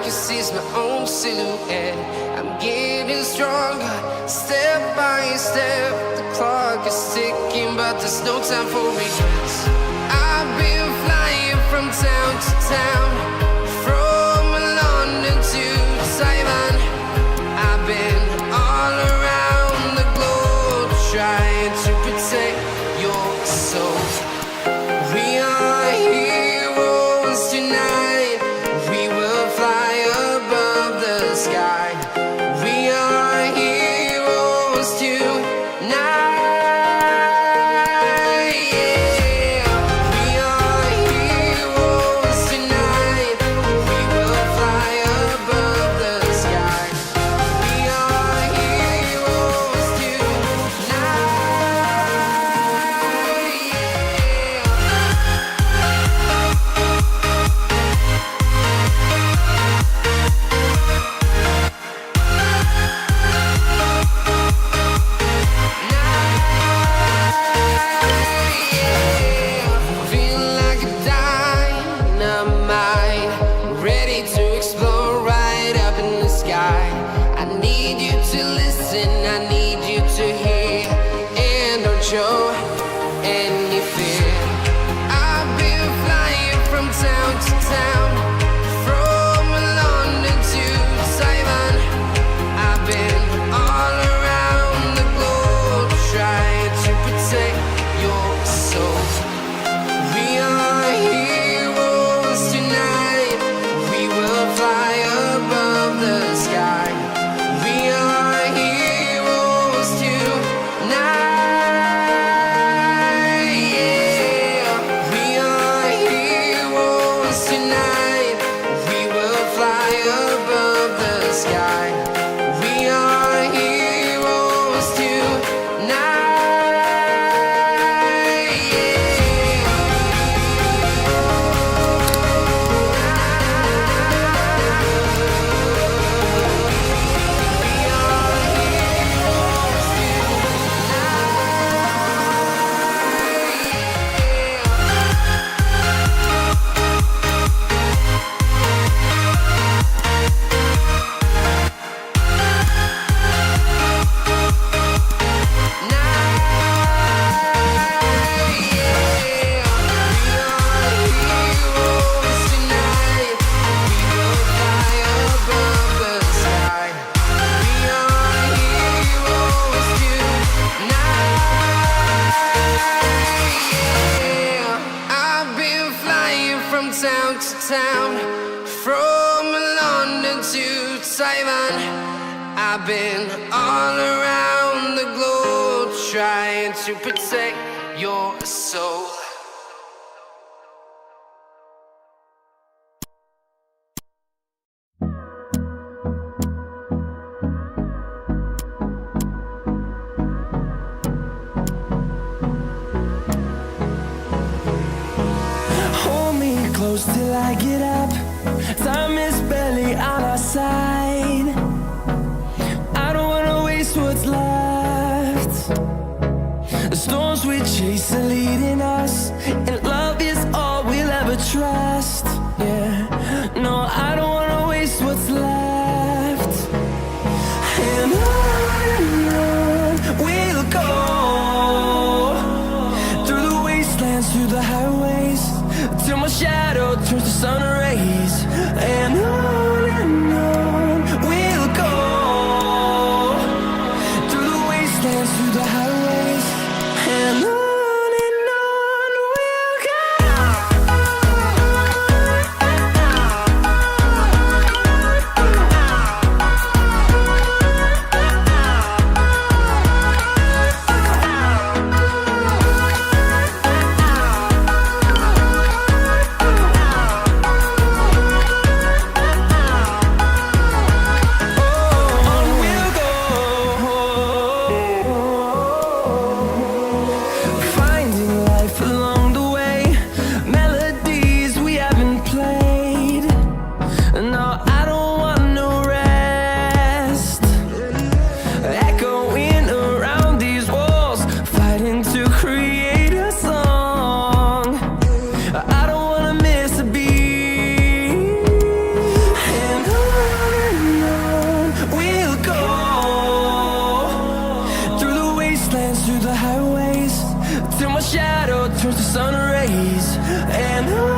can see my own silhouette. I'm getting stronger, step by step. The clock is ticking, but there's no time for regrets. I've been flying from town to town, from London to Taiwan. I've been all around the globe, trying to protect your soul. We are heroes tonight. We will fly above the sky. We are heroes tonight. Show any fear. I've been flying from town to town, from London to Taiwan. I've been all around the globe, trying to protect your soul. We are heroes tonight. We will fly above the sky. We are heroes tonight. Town to town, from London to Taiwan. I've been all around the globe, trying to protect your soul. Close till I get up. Time is barely on our side. I don't wanna waste what's left. The storms we chase are leading us, and love is all we'll ever trust. Yeah, no, I don't wanna waste what's left. And on we'll go, through the wastelands, through the highways, till my shadow turns to sun rays. And on we'll go, through the wastelands, through the highways. And on we'll go. shadow turns to sun rays, and